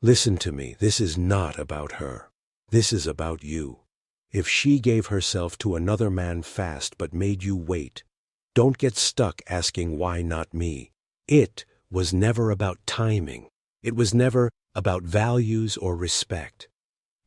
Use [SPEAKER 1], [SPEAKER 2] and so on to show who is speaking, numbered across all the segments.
[SPEAKER 1] Listen to me, this is not about her. This is about you. If she gave herself to another man fast but made you wait, don't get stuck asking why not me. It was never about timing. It was never about values or respect.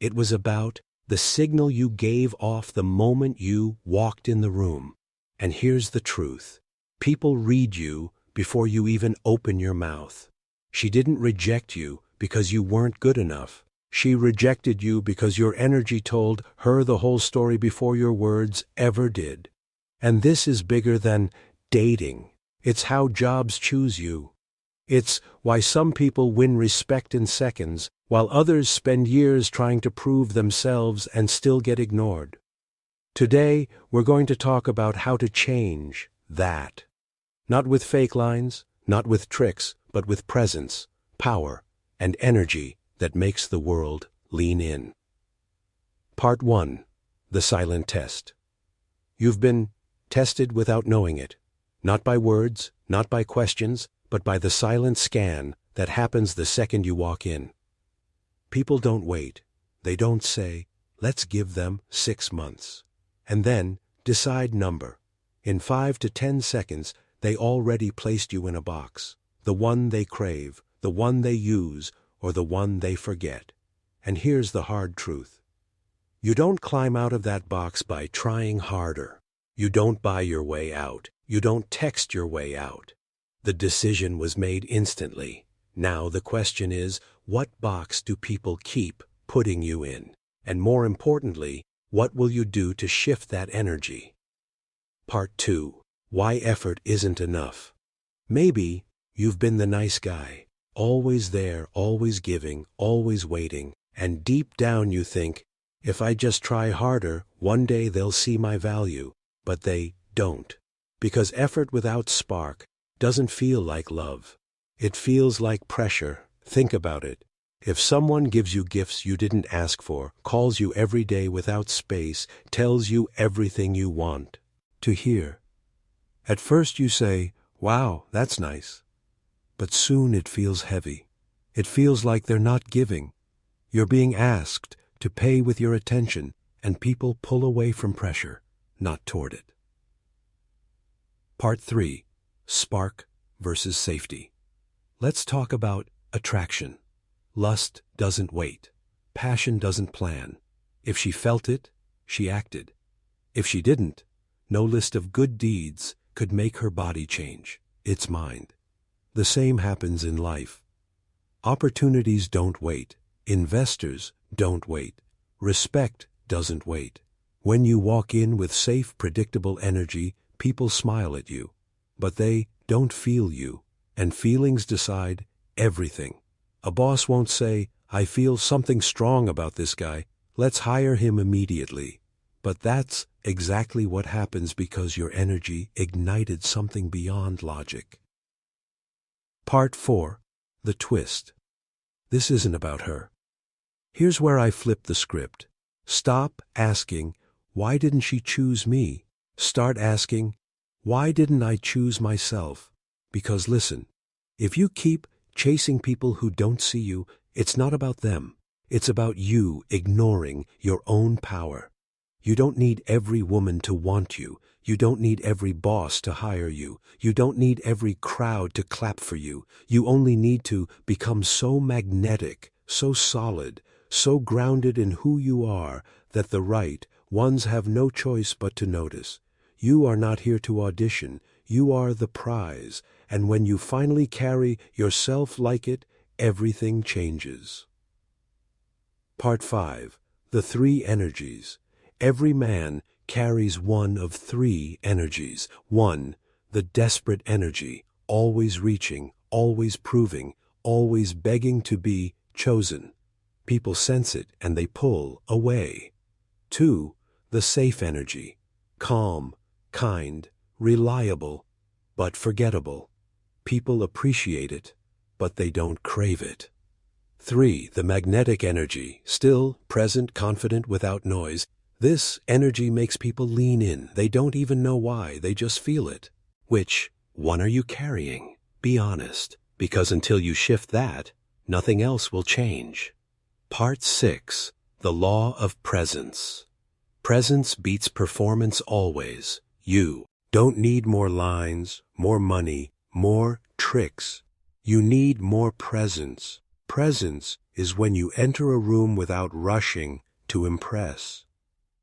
[SPEAKER 1] It was about the signal you gave off the moment you walked in the room. And here's the truth. People read you before you even open your mouth. She didn't reject you because you weren't good enough. She rejected you because your energy told her the whole story before your words ever did. And this is bigger than dating. It's how jobs choose you. It's why some people win respect in seconds, while others spend years trying to prove themselves and still get ignored. Today, we're going to talk about how to change that. Not with fake lines, not with tricks, but with presence, power, and energy that makes the world lean in. Part 1. The Silent Test. You've been tested without knowing it. Not by words, not by questions, but by the silent scan that happens the second you walk in. People don't wait. They don't say, let's give them 6 months. And then decide number. In 5 to 10 seconds, they already placed you in a box. The one they crave, the one they use, or the one they forget. And here's the hard truth. You don't climb out of that box by trying harder. You don't buy your way out. You don't text your way out. The decision was made instantly. Now the question is, what box do people keep putting you in? And more importantly, what will you do to shift that energy? Part 2. Why effort isn't enough. Maybe you've been the nice guy. Always there, always giving, always waiting, and deep down you think, if I just try harder, one day they'll see my value. But they don't. Because effort without spark doesn't feel like love. It feels like pressure. Think about it. If someone gives you gifts you didn't ask for, calls you every day without space, tells you everything you want to hear. At first you say, wow, that's nice. But soon it feels heavy. It feels like they're not giving. You're being asked to pay with your attention, and people pull away from pressure, not toward it. Part 3. Spark versus safety. Let's talk about attraction. Lust doesn't wait. Passion doesn't plan. If she felt it, she acted. If she didn't, no list of good deeds could make her body change its mind. The same happens in life. Opportunities don't wait. Investors don't wait. Respect doesn't wait. When you walk in with safe, predictable energy, people smile at you. But they don't feel you. And feelings decide everything. A boss won't say, I feel something strong about this guy. Let's hire him immediately. But that's exactly what happens because your energy ignited something beyond logic. Part 4. The Twist. This isn't about her. Here's where I flip the script. Stop asking, why didn't she choose me? Start asking, why didn't I choose myself? Because listen, if you keep chasing people who don't see you, it's not about them. It's about you ignoring your own power. You don't need every woman to want you. You don't need every boss to hire you. You don't need every crowd to clap for you. You only need to become so magnetic, so solid, so grounded in who you are that the right ones have no choice but to notice. You are not here to audition. You are the prize. And when you finally carry yourself like it, everything changes. Part 5. The 3 energies. Every man carries one of 3 energies. 1. The desperate energy, always reaching, always proving, always begging to be chosen. People sense it and they pull away. 2. The safe energy, calm, kind, reliable, but forgettable. People appreciate it, but they don't crave it. 3. The magnetic energy, still, present, confident, without noise. This energy makes people lean in. They don't even know why, they just feel it. Which one are you carrying? Be honest, because until you shift that, nothing else will change. Part 6. The Law of Presence. Presence beats performance always. You don't need more lines, more money, more tricks. You need more presence. Presence is when you enter a room without rushing to impress.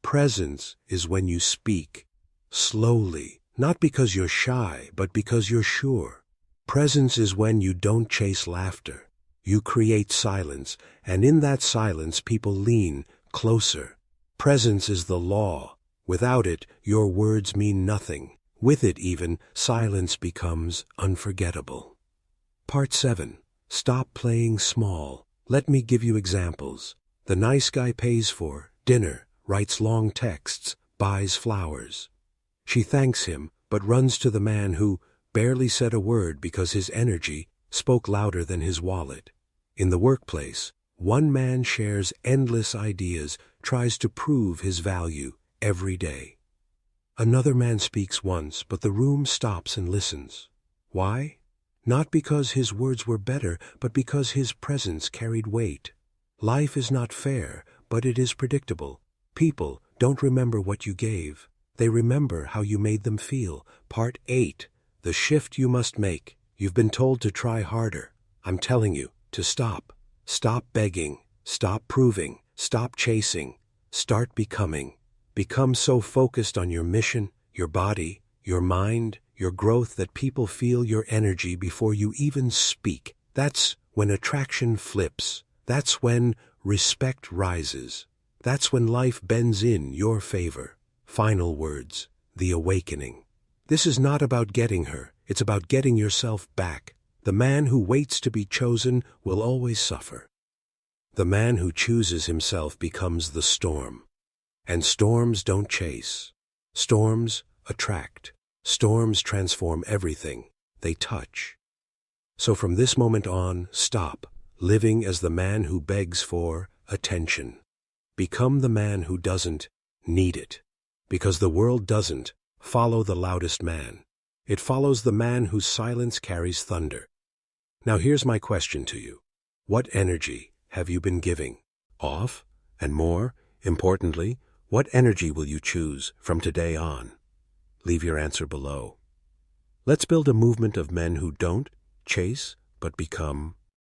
[SPEAKER 1] Presence is when you speak slowly, not because you're shy, but because you're sure. Presence is when you don't chase laughter. You create silence, and in that silence people lean closer. Presence is the law. Without it, your words mean nothing. With it even, silence becomes unforgettable. Part 7. Stop playing small. Let me give you examples. The nice guy pays for dinner, writes long texts, buys flowers. She thanks him, but runs to the man who barely said a word because his energy spoke louder than his wallet. In the workplace, one man shares endless ideas, tries to prove his value every day. Another man speaks once, but the room stops and listens. Why? Not because his words were better, but because his presence carried weight. Life is not fair, but it is predictable. People don't remember what you gave. They remember how you made them feel. Part 8. The shift you must make. You've been told to try harder. I'm telling you to stop. Stop begging. Stop proving. Stop chasing. Start becoming. Become so focused on your mission, your body, your mind, your growth that people feel your energy before you even speak. That's when attraction flips. That's when respect rises. That's when life bends in your favor. Final words. The awakening. This is not about getting her. It's about getting yourself back. The man who waits to be chosen will always suffer. The man who chooses himself becomes the storm. And storms don't chase. Storms attract. Storms transform everything they touch. So from this moment on, stop living as the man who begs for attention. Become the man who doesn't need it. Because the world doesn't follow the loudest man. It follows the man whose silence carries thunder. Now here's my question to you. What energy have you been giving? Off? And more importantly, what energy will you choose from today on? Leave your answer below. Let's build a movement of men who don't chase, but become